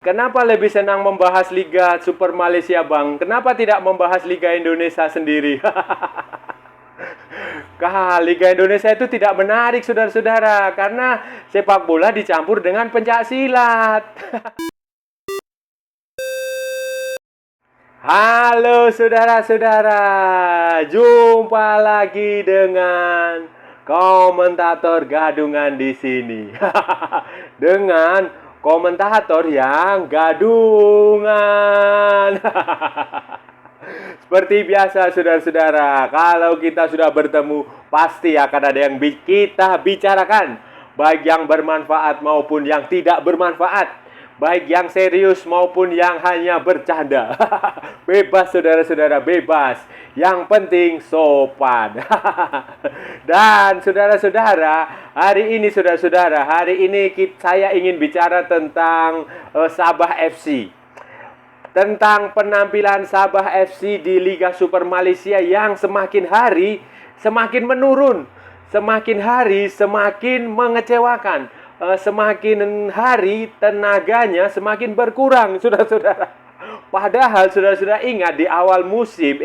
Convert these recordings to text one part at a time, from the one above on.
Kenapa lebih senang membahas Liga Super Malaysia, Bang? Kenapa tidak membahas Liga Indonesia sendiri? Liga Indonesia itu tidak menarik, saudara-saudara, karena sepak bola dicampur dengan pencak silat. Halo saudara-saudara, jumpa lagi dengan komentator gadungan di sini. Dengan komentator yang gadungan. Seperti biasa saudara-saudara, kalau kita sudah bertemu pasti akan ada yang kita bicarakan, baik yang bermanfaat maupun yang tidak bermanfaat, baik yang serius maupun yang hanya bercanda. Bebas saudara-saudara, bebas. Yang penting sopan. Dan saudara-saudara, hari ini saya ingin bicara tentang Sabah FC. Tentang penampilan Sabah FC di Liga Super Malaysia yang semakin hari semakin menurun. Semakin hari semakin mengecewakan. Semakin hari tenaganya semakin berkurang, saudara-saudara. Padahal saudara-saudara ingat di awal musim,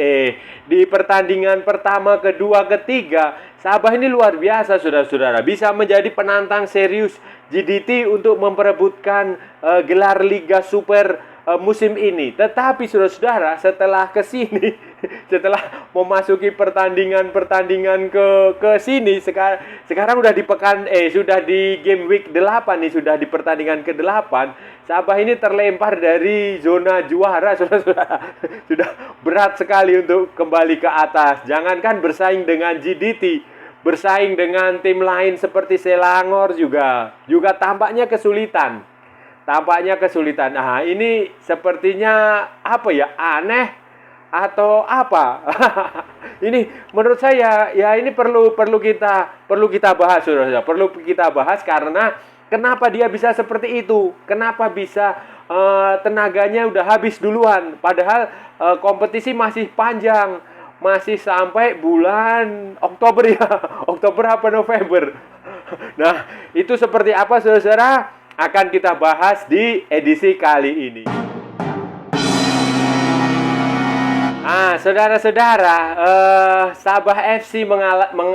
di pertandingan pertama, kedua, ketiga, Sabah ini luar biasa, saudara-saudara. Bisa menjadi penantang serius JDT untuk memperebutkan gelar Liga Super musim ini. Tetapi saudara-saudara, setelah kesini, setelah memasuki pertandingan-pertandingan ke sini, sekarang udah di sudah di game week 8 nih, sudah di pertandingan ke-8, Sabah ini terlempar dari zona juara, saudara-saudara. Sudah berat sekali untuk kembali ke atas. Jangankan bersaing dengan GDT, bersaing dengan tim lain seperti Selangor juga tampaknya kesulitan. Nah, ini sepertinya apa ya? Aneh atau apa? Ini menurut saya ya ini perlu kita bahas, saudara. Perlu kita bahas karena kenapa dia bisa seperti itu? Kenapa bisa tenaganya udah habis duluan? Padahal kompetisi masih panjang, masih sampai bulan Oktober ya. Oktober apa November? Nah, itu seperti apa, saudara-saudara? Akan kita bahas di edisi kali ini. Saudara-saudara, Sabah FC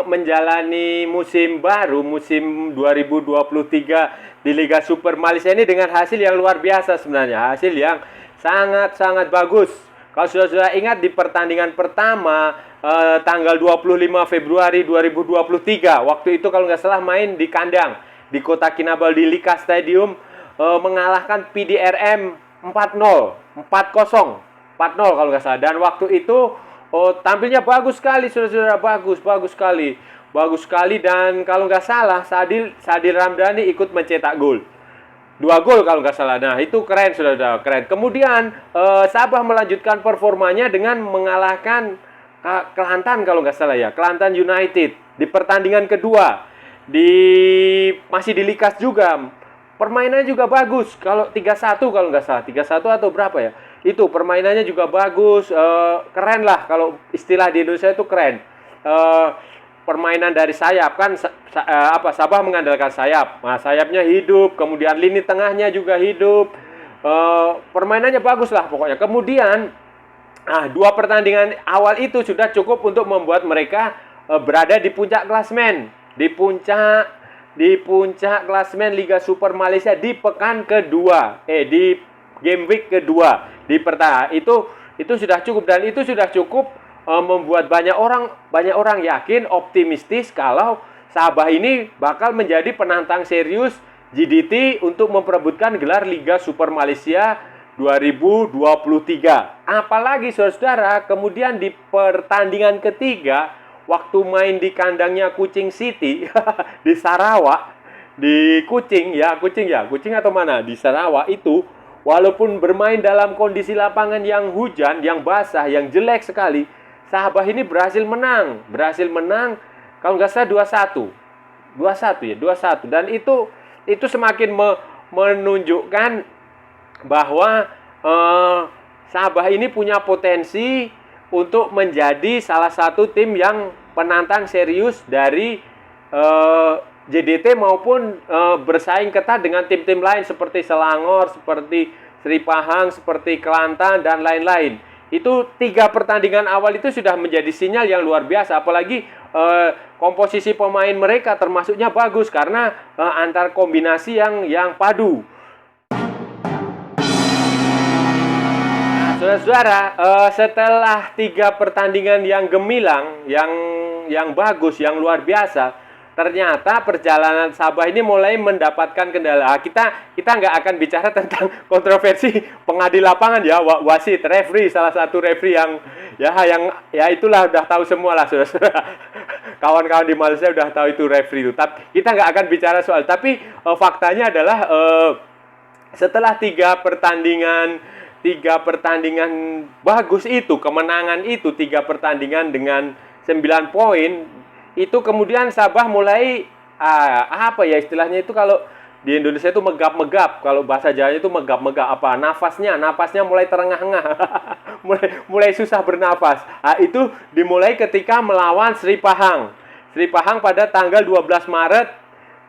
menjalani musim baru, musim 2023 di Liga Super Malaysia ini dengan hasil yang luar biasa sebenarnya. Hasil yang sangat-sangat bagus. Kalau saudara-saudara ingat di pertandingan pertama, tanggal 25 Februari 2023, waktu itu kalau nggak salah main di kandang, di Kota Kinabalu di Lika Stadium, mengalahkan PDRM 4-0, 4-0 kalau nggak salah. Dan waktu itu tampilnya bagus sekali, saudara-saudara, bagus sekali. Dan kalau nggak salah Sadil Ramdhani ikut mencetak gol, 2 gol kalau nggak salah. Nah, itu keren, saudara, keren. Kemudian Sabah melanjutkan performanya dengan mengalahkan Kelantan kalau nggak salah ya, Kelantan United di pertandingan kedua. Masih di Likas juga. Permainannya juga bagus. Kalau 3-1 kalau nggak salah, 3-1 atau berapa ya? Itu permainannya juga bagus, keren lah kalau istilah di Indonesia itu keren. Permainan dari sayap kan, Sabah mengandalkan sayap. Nah, sayapnya hidup, kemudian lini tengahnya juga hidup. Permainannya bagus lah pokoknya. Kemudian 2 pertandingan awal itu sudah cukup untuk membuat mereka berada di puncak klasemen. Di puncak klasemen Liga Super Malaysia di pekan kedua, di game week kedua, di itu sudah cukup, dan itu sudah cukup membuat banyak orang yakin, optimistis kalau Sabah ini bakal menjadi penantang serius JDT untuk memperebutkan gelar Liga Super Malaysia 2023. Apalagi saudara-saudara, kemudian di pertandingan ketiga, waktu main di kandangnya Kuching City di Sarawak, di Kuching atau mana, di Sarawak itu, walaupun bermain dalam kondisi lapangan yang hujan, yang basah, yang jelek sekali, Sabah ini berhasil menang kalau nggak salah 2-1 dan itu semakin menunjukkan bahwa Sabah ini punya potensi untuk menjadi salah satu tim yang penantang serius dari JDT maupun bersaing ketat dengan tim-tim lain seperti Selangor, seperti Sri Pahang, seperti Kelantan, dan lain-lain. Itu 3 pertandingan awal itu sudah menjadi sinyal yang luar biasa. Apalagi komposisi pemain mereka termasuknya bagus karena antar kombinasi yang padu. Saudara-saudara, setelah 3 pertandingan yang gemilang, yang bagus, yang luar biasa, ternyata perjalanan Sabah ini mulai mendapatkan kendala. Kita nggak akan bicara tentang kontroversi pengadil lapangan ya, wasit, referee, salah satu referee yang itulah udah tahu semua lah, saudara-saudara. Kawan-kawan di Malaysia udah tahu itu referee itu. Tapi kita nggak akan bicara soal. Tapi faktanya adalah setelah 3 pertandingan bagus itu, kemenangan itu, 3 pertandingan dengan 9 poin, itu kemudian Sabah mulai apa ya istilahnya itu, kalau di Indonesia itu megap-megap, kalau bahasa Jawa itu megap-megap, apa nafasnya mulai terengah-engah. mulai susah bernafas. Itu dimulai ketika melawan Sri Pahang pada tanggal 12 Maret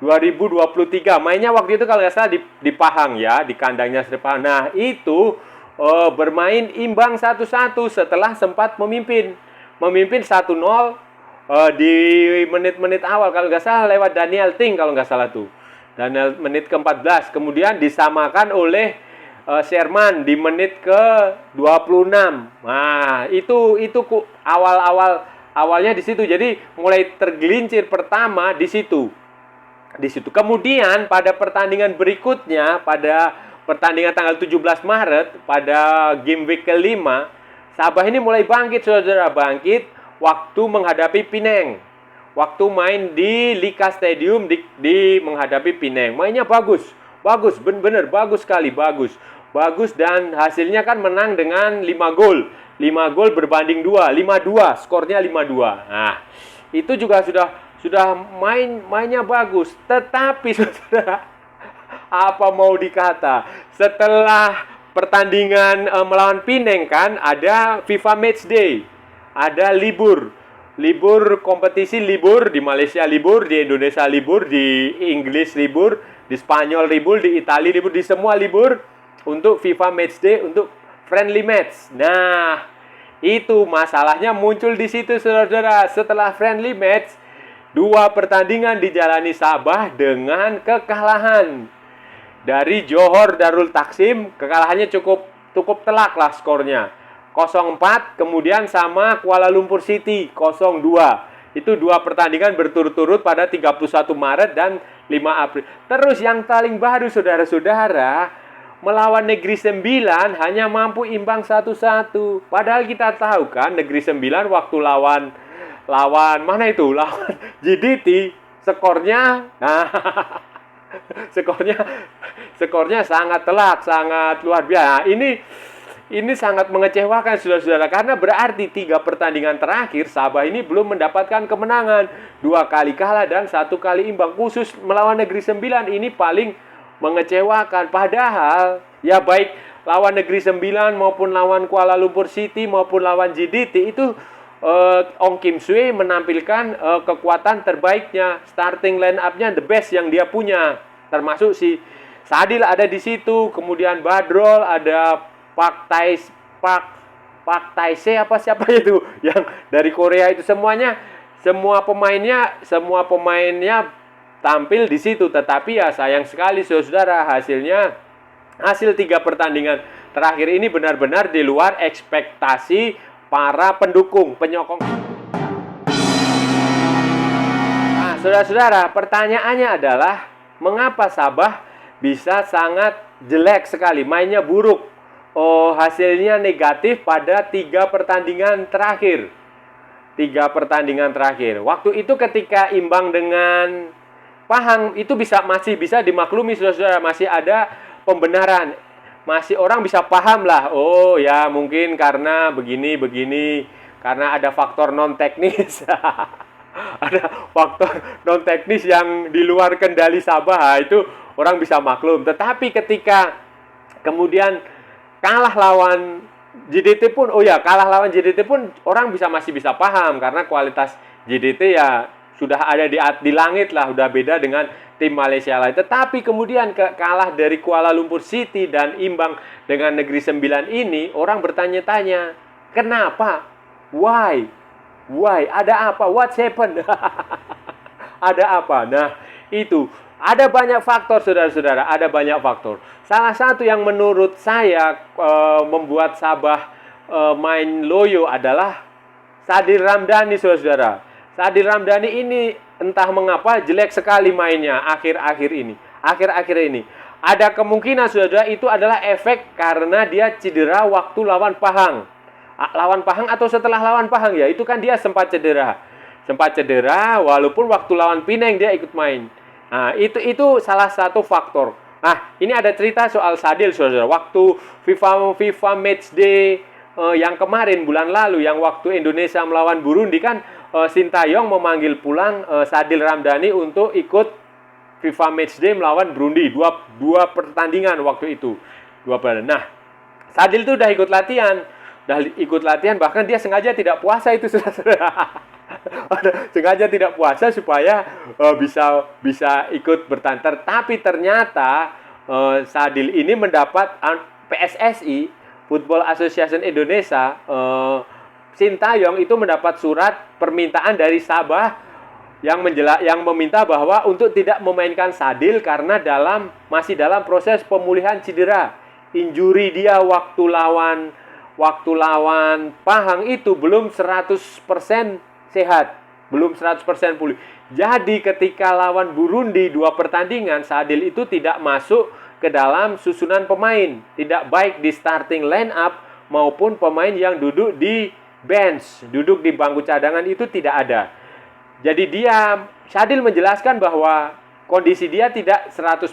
2023. Mainnya waktu itu kalau nggak salah di Pahang ya, di kandangnya Sri Pahang. Nah, itu bermain imbang 1-1 setelah sempat memimpin 1-0 di menit-menit awal, kalau nggak salah lewat Daniel Ting, kalau nggak salah tuh. Daniel menit ke-14, kemudian disamakan oleh Sherman di menit ke-26. Nah, itu awalnya di situ. Jadi mulai tergelincir pertama di situ. Kemudian pada pertandingan berikutnya, pada pertandingan tanggal 17 Maret, pada game week ke-5, Sabah ini mulai bangkit, saudara, waktu menghadapi Penang. Waktu main di Lika Stadium di menghadapi Penang. Mainnya bagus, bener bagus sekali, bagus, dan hasilnya kan menang dengan 5 gol. 5 gol berbanding 2, 5-2, skornya 5-2. Nah, itu juga sudah mainnya bagus. Tetapi saudara, apa mau dikata, setelah pertandingan melawan Penang kan ada FIFA Match Day, ada libur kompetisi, libur di Malaysia, libur di Indonesia, libur di Inggris, libur di Spanyol, libur di Italia, libur di semua, libur untuk FIFA Match Day, untuk friendly match. Nah, itu masalahnya muncul di situ, saudara-saudara. Setelah friendly match, 2 pertandingan dijalani Sabah dengan kekalahan. Dari Johor Darul Taksim, kekalahannya cukup telak lah skornya. 0-4, kemudian sama Kuala Lumpur City 0-2. Itu 2 pertandingan berturut-turut pada 31 Maret dan 5 April. Terus yang paling baru, saudara-saudara, melawan Negeri Sembilan hanya mampu imbang 1-1. Padahal kita tahu kan Negeri Sembilan waktu lawan mana itu? Lawan JDT, skornya skornya sangat telak, sangat luar biasa. Ini sangat mengecewakan, saudara-saudara, karena berarti 3 pertandingan terakhir Sabah ini belum mendapatkan kemenangan. 2 kali kalah dan 1 kali imbang. Khusus melawan Negeri Sembilan ini paling mengecewakan. Padahal ya baik lawan Negeri Sembilan maupun lawan Kuala Lumpur City maupun lawan JDT itu Ong Kim Sue menampilkan kekuatan terbaiknya, starting line up-nya the best yang dia punya, termasuk si Sadil ada di situ, kemudian Badrol, ada Pak Taise apa siapa itu yang dari Korea itu, semua pemainnya tampil di situ. Tetapi ya sayang sekali, saudara, hasil 3 pertandingan terakhir ini benar-benar di luar ekspektasi para pendukung, penyokong. Nah, saudara-saudara, pertanyaannya adalah mengapa Sabah bisa sangat jelek sekali, mainnya buruk, hasilnya negatif pada 3 pertandingan terakhir. 3 pertandingan terakhir. Waktu itu ketika imbang dengan Pahang itu masih bisa dimaklumi, saudara-saudara, masih ada pembenaran. Masih orang bisa paham lah, oh ya mungkin karena begini, karena ada faktor non teknis. Ada faktor non teknis yang di luar kendali Sabah, itu orang bisa maklum. Tetapi ketika kemudian kalah lawan JDT pun, orang masih bisa paham karena kualitas JDT ya sudah ada di langit lah, udah beda dengan tim Malaysia lain. Tetapi kemudian kalah dari Kuala Lumpur City dan imbang dengan Negeri Sembilan ini, orang bertanya-tanya, kenapa? Why? Why? Ada apa? What's happened? Ada apa? Nah, itu. Ada banyak faktor, saudara-saudara. Ada banyak faktor. Salah satu yang menurut saya membuat Sabah main loyo adalah Sadil Ramdhani, saudara-saudara. Sadil Ramdhani ini entah mengapa jelek sekali mainnya akhir-akhir ini. Ada kemungkinan, saudara, itu adalah efek karena dia cedera waktu lawan Pahang. Lawan Pahang atau setelah lawan Pahang ya, itu kan dia sempat cedera. Walaupun waktu lawan Pineng dia ikut main. Nah, itu salah satu faktor. Nah, ini ada cerita soal Sadil, saudara. Waktu FIFA Matchday yang kemarin bulan lalu, yang waktu Indonesia melawan Burundi kan, Sintayong memanggil pulang Sadil Ramdhani untuk ikut FIFA Matchday melawan Burundi. Dua pertandingan waktu itu. Nah, Sadil itu udah ikut latihan, bahkan dia sengaja tidak puasa itu, saudara. Sengaja tidak puasa supaya bisa ikut bertanding. Tapi ternyata Sadil ini mendapat PSSI, Football Association Indonesia, Sintayong itu mendapat surat permintaan dari Sabah yang meminta bahwa untuk tidak memainkan Sadil karena masih dalam proses pemulihan cedera. Injuri dia waktu lawan Pahang itu belum 100% sehat, belum 100% pulih. Jadi ketika lawan Burundi 2 pertandingan, Sadil itu tidak masuk ke dalam susunan pemain, tidak baik di starting line up maupun pemain yang duduk di bench, duduk di bangku cadangan itu tidak ada. Jadi Sadil menjelaskan bahwa kondisi dia tidak 100%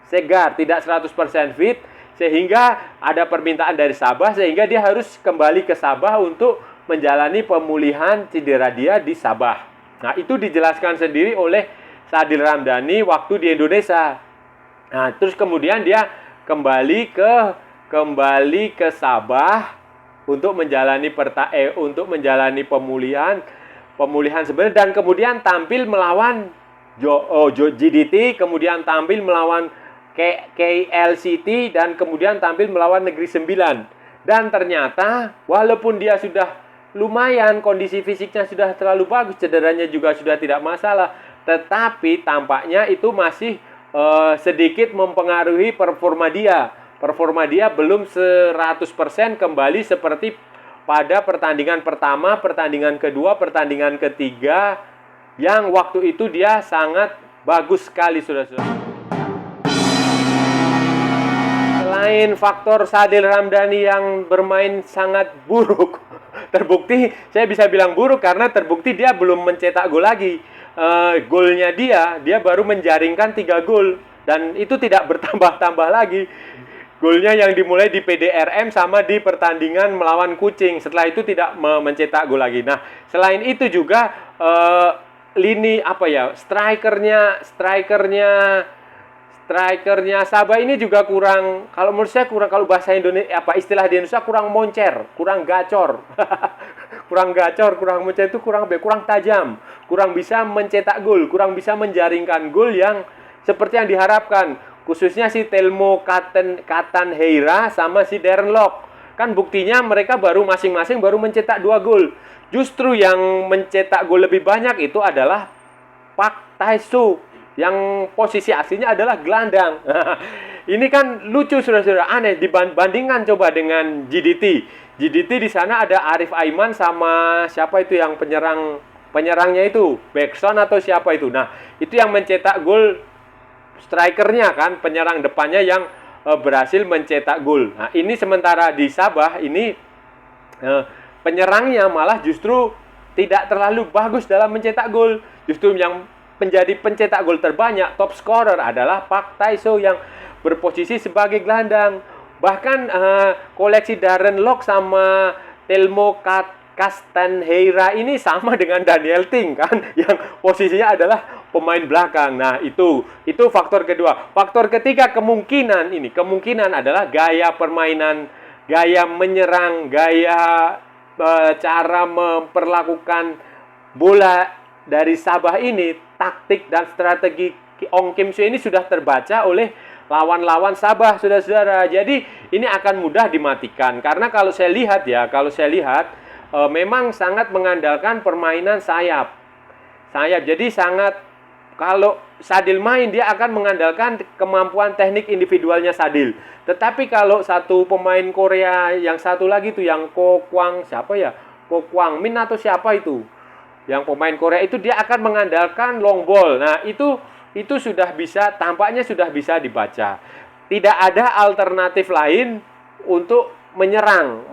segar, tidak 100% fit, sehingga ada permintaan dari Sabah, sehingga dia harus kembali ke Sabah untuk menjalani pemulihan cedera dia di Sabah. Nah, itu dijelaskan sendiri oleh Sadil Ramdhani waktu di Indonesia. Nah, terus kemudian dia kembali ke Sabah untuk menjalani pemulihan sebenarnya, dan kemudian tampil melawan GDT, kemudian tampil melawan KLCT, dan kemudian tampil melawan Negeri Sembilan. Dan ternyata walaupun dia sudah lumayan, kondisi fisiknya sudah terlalu bagus, cederanya juga sudah tidak masalah, tetapi tampaknya itu masih sedikit mempengaruhi performa dia. Performa dia belum 100% kembali seperti pada pertandingan pertama, pertandingan kedua, pertandingan ketiga, yang waktu itu dia sangat bagus sekali, saudara-saudara. Selain faktor Sadil Ramdhani yang bermain sangat buruk, terbukti, saya bisa bilang buruk karena terbukti dia belum mencetak gol lagi. Golnya dia baru menjaringkan 3 gol, dan itu tidak bertambah-tambah lagi. Golnya yang dimulai di PDRM sama di pertandingan melawan Kucing. Setelah itu tidak mencetak gol lagi. Nah, selain itu juga strikernya Sabah ini juga kurang, kalau menurut saya kurang, kalau bahasa Indonesia istilah di Indonesia, kurang moncer, kurang gacor. kurang moncer itu kurang tajam, kurang bisa mencetak gol, kurang bisa menjaringkan gol yang seperti yang diharapkan. Khususnya si Telmo Katanheira sama si Darren Lock. Kan buktinya mereka masing-masing baru mencetak 2 gol. Justru yang mencetak gol lebih banyak itu adalah Pak Tae-soo, yang posisi aslinya adalah gelandang. Ini kan lucu, saudara-saudara, aneh dibandingkan coba dengan GDT. GDT di sana ada Arif Aiman sama siapa itu yang penyerangnya itu, Backson atau siapa itu. Nah, itu yang mencetak gol, strikernya kan, penyerang depannya yang berhasil mencetak gol. Nah, ini sementara di Sabah ini penyerangnya malah justru tidak terlalu bagus dalam mencetak gol. Justru yang menjadi pencetak gol terbanyak, top scorer adalah Pak Tae-soo yang berposisi sebagai gelandang. Bahkan koleksi Darren Lock sama Telmo Katanheira ini sama dengan Daniel Ting kan, yang posisinya adalah pemain belakang. Nah, itu faktor kedua. Faktor ketiga kemungkinan adalah gaya permainan, gaya menyerang, gaya cara memperlakukan bola dari Sabah ini, taktik dan strategi Ong Kim Sue ini sudah terbaca oleh lawan-lawan Sabah, saudara-saudara. Jadi ini akan mudah dimatikan karena kalau saya lihat memang sangat mengandalkan permainan sayap. Jadi sangat, kalau Sadil main dia akan mengandalkan kemampuan teknik individualnya Sadil. Tetapi kalau satu pemain Korea yang satu lagi tuh yang Ko Kwang Kwang Min atau siapa itu? Yang pemain Korea itu dia akan mengandalkan long ball. Nah, itu sudah bisa, tampaknya sudah bisa dibaca. Tidak ada alternatif lain untuk menyerang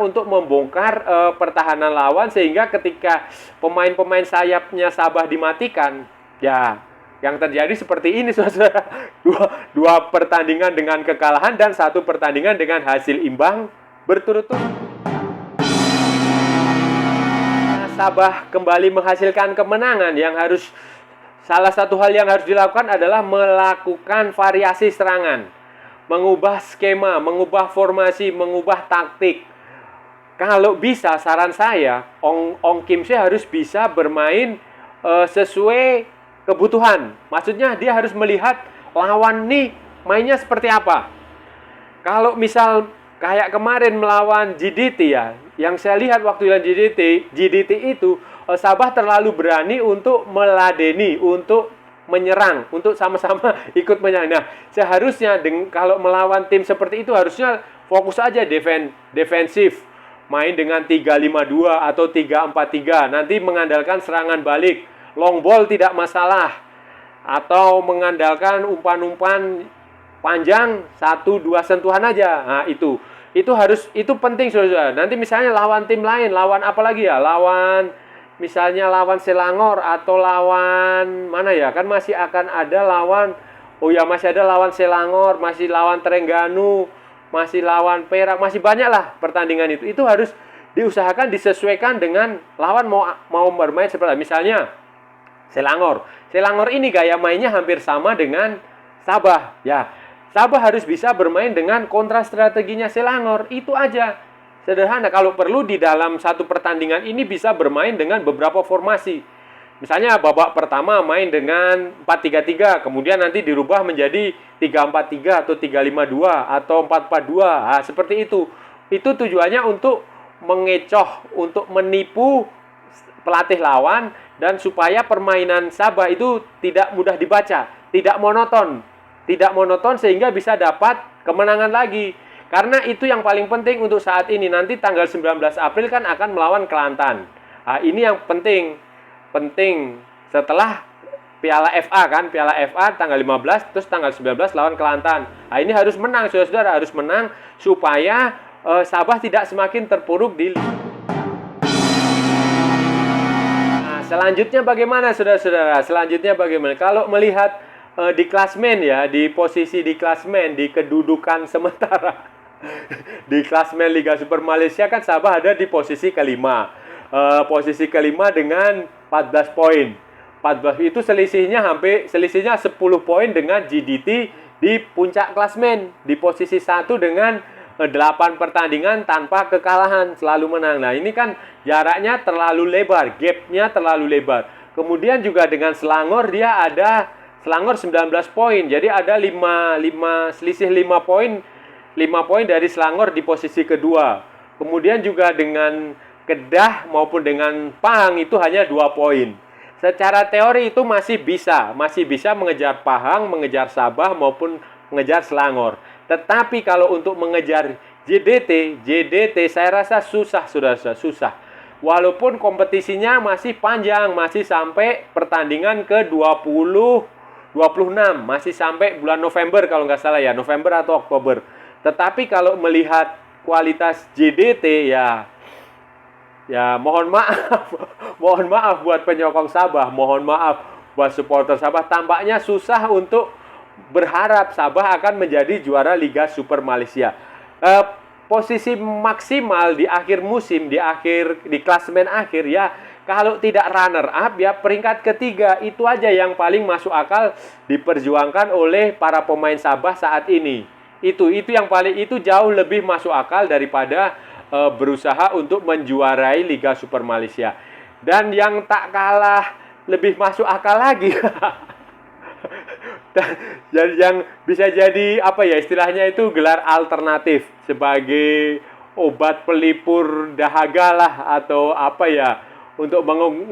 untuk membongkar pertahanan lawan, sehingga ketika pemain-pemain sayapnya Sabah dimatikan, ya yang terjadi seperti ini, saudara. Dua pertandingan dengan kekalahan dan satu pertandingan dengan hasil imbang berturut-turut. Sabah kembali menghasilkan kemenangan. Salah satu hal yang harus dilakukan adalah melakukan variasi serangan, mengubah skema, mengubah formasi, mengubah taktik. Kalau bisa, saran saya, Ong Kim Sue harus bisa bermain sesuai kebutuhan. Maksudnya dia harus melihat lawan nih mainnya seperti apa. Kalau misal kayak kemarin melawan GDT ya, yang saya lihat waktu yang GDT itu Sabah terlalu berani untuk meladeni, untuk menyerang, untuk sama-sama ikut menyerang. Nah, seharusnya kalau melawan tim seperti itu harusnya fokus aja defensif. Main dengan 3-5-2 atau 3-4-3. Nanti mengandalkan serangan balik. Long ball tidak masalah. Atau mengandalkan umpan-umpan panjang 1-2 sentuhan aja. Nah, itu penting, saudara. Nanti misalnya lawan tim lain, lawan apa lagi ya? Misalnya lawan Selangor atau lawan mana ya? Kan masih akan ada masih ada lawan Selangor, masih lawan Terengganu, masih lawan Perak, masih banyak lah pertandingan itu. Itu harus diusahakan disesuaikan dengan lawan mau bermain seperti misalnya Selangor. Selangor ini gaya mainnya hampir sama dengan Sabah, ya. Sabah harus bisa bermain dengan kontra strateginya Selangor. Itu aja. Sederhana. Kalau perlu di dalam satu pertandingan ini bisa bermain dengan beberapa formasi. Misalnya babak pertama main dengan 4-3-3, kemudian nanti dirubah menjadi 3-4-3 atau 3-5-2 atau 4-4-2. Nah, seperti itu. Itu tujuannya untuk mengecoh, untuk menipu pelatih lawan, dan supaya permainan Sabah itu tidak mudah dibaca, tidak monoton sehingga bisa dapat kemenangan lagi. Karena itu yang paling penting untuk saat ini. Nanti tanggal 19 April kan akan melawan Kelantan. Nah, ini yang penting setelah Piala FA kan, Piala FA tanggal 15 terus tanggal 19 lawan Kelantan. Nah, ini harus menang, saudara-saudara, harus menang supaya Sabah tidak semakin terpuruk di selanjutnya bagaimana, saudara-saudara? Selanjutnya bagaimana? Kalau melihat di klasmen ya, di posisi di klasmen, di kedudukan sementara di klasmen Liga Super Malaysia kan Sabah ada di posisi kelima. Posisi kelima dengan 14 poin. 14 itu selisihnya 10 poin dengan GDT di puncak klasmen. Di posisi 1 dengan 8 pertandingan tanpa kekalahan, selalu menang. Nah, ini kan jaraknya terlalu lebar, gapnya terlalu lebar. Kemudian juga dengan Selangor, Selangor 19 poin. Jadi ada selisih 5 poin dari Selangor di posisi kedua. Kemudian juga dengan Kedah maupun dengan Pahang itu hanya 2 poin. Secara teori itu masih bisa mengejar Pahang, mengejar Sabah maupun mengejar Selangor. Tetapi kalau untuk mengejar JDT saya rasa susah, saudara, susah. Walaupun kompetisinya masih panjang, masih sampai pertandingan ke-26, masih sampai bulan November kalau nggak salah ya, November atau Oktober. Tetapi kalau melihat kualitas JDT ya mohon maaf buat penyokong Sabah, mohon maaf buat supporter Sabah, tampaknya susah untuk berharap Sabah akan menjadi juara Liga Super Malaysia. Posisi maksimal di akhir musim, di klasemen akhir ya, kalau tidak runner up ya peringkat ketiga, itu aja yang paling masuk akal diperjuangkan oleh para pemain Sabah saat ini. Itu jauh lebih masuk akal daripada berusaha untuk menjuarai Liga Super Malaysia. Dan yang tak kalah lebih masuk akal lagi. Dan yang bisa jadi apa ya istilahnya itu gelar alternatif sebagai obat pelipur dahaga lah atau apa ya untuk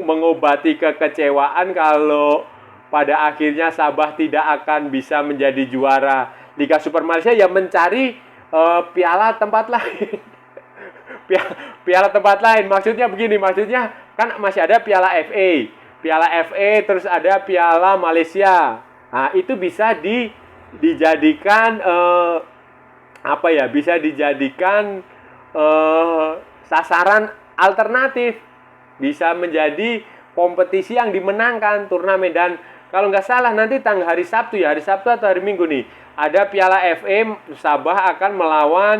mengobati kekecewaan kalau pada akhirnya Sabah tidak akan bisa menjadi juara Liga Super Malaysia, ya mencari piala tempat lain. Piala tempat lain maksudnya begini, maksudnya kan masih ada piala FA, terus ada piala Malaysia. Nah, itu bisa dijadikan apa ya? Bisa dijadikan sasaran alternatif. Bisa menjadi kompetisi yang dimenangkan turnamen. Dan kalau nggak salah nanti tanggal hari Sabtu atau hari Minggu nih, ada piala FA, Sabah akan melawan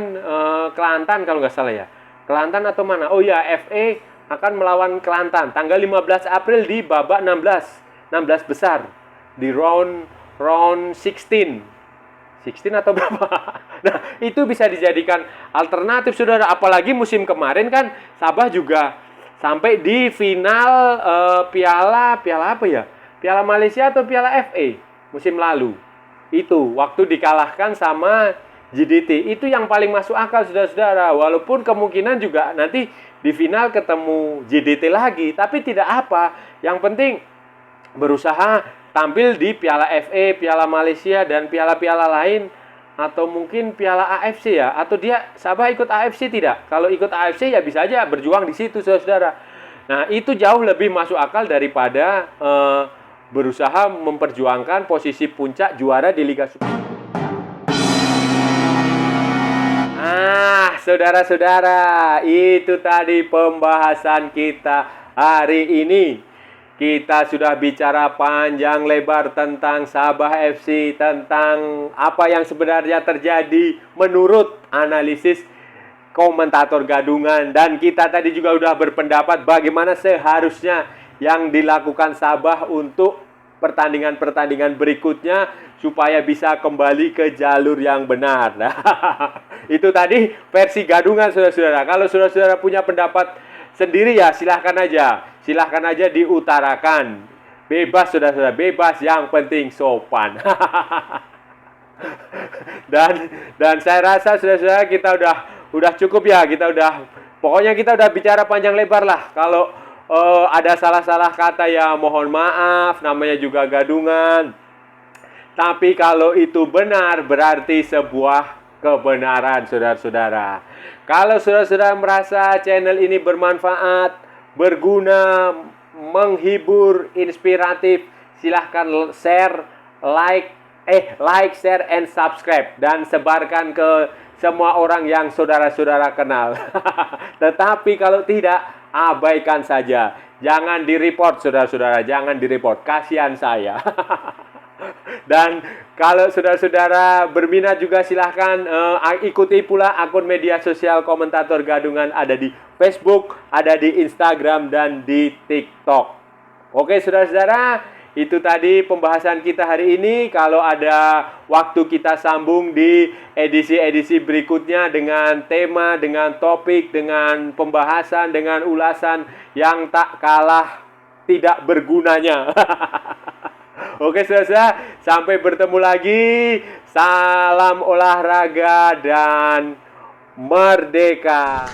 Kelantan kalau nggak salah ya. Kelantan atau mana? Oh ya, FA akan melawan Kelantan tanggal 15 April di babak 16 besar di round 16 atau berapa. Nah, itu bisa dijadikan alternatif saudara. Apalagi musim kemarin kan Sabah juga sampai di final piala apa ya? Piala Malaysia atau piala FA musim lalu. Itu waktu dikalahkan sama JDT. Itu yang paling masuk akal saudara-saudara. Walaupun kemungkinan juga nanti di final ketemu JDT lagi, tapi tidak apa. Yang penting berusaha tampil di piala FA, piala Malaysia dan piala-piala lain, atau mungkin piala AFC ya. Atau dia Sabah ikut AFC tidak? Kalau ikut AFC ya bisa aja berjuang di situ saudara-saudara. Nah, itu jauh lebih masuk akal daripada berusaha memperjuangkan posisi puncak juara di Liga Super. Saudara-saudara, itu tadi pembahasan kita hari ini. Kita sudah bicara panjang lebar tentang Sabah FC, tentang apa yang sebenarnya terjadi menurut analisis komentator gadungan. Dan kita tadi juga sudah berpendapat bagaimana seharusnya yang dilakukan Sabah untuk pertandingan-pertandingan berikutnya supaya bisa kembali ke jalur yang benar. Nah, itu tadi versi gadungan saudara-saudara. Kalau saudara-saudara punya pendapat sendiri ya silahkan aja diutarakan. Bebas saudara-saudara, bebas, yang penting sopan. dan saya rasa saudara-saudara kita udah cukup ya, pokoknya kita udah bicara panjang lebar lah. Kalau ada salah-salah kata ya mohon maaf, namanya juga gadungan. Tapi kalau itu benar berarti sebuah kebenaran saudara-saudara. Kalau saudara-saudara merasa channel ini bermanfaat, berguna, menghibur, inspiratif, silahkan like, share, and subscribe. Dan sebarkan ke semua orang yang saudara-saudara kenal. Tetapi kalau tidak, abaikan saja. Jangan di-report saudara-saudara, jangan di-report. Kasihan saya. Dan kalau saudara-saudara berminat juga silahkan ikuti pula akun media sosial komentator gadungan, ada di Facebook, ada di Instagram, dan di TikTok. Oke saudara-saudara, itu tadi pembahasan kita hari ini. Kalau ada waktu kita sambung di edisi-edisi berikutnya dengan tema, dengan topik, dengan pembahasan, dengan ulasan yang tak kalah tidak bergunanya. Oke saudara-saudara, sampai bertemu lagi. Salam olahraga dan merdeka.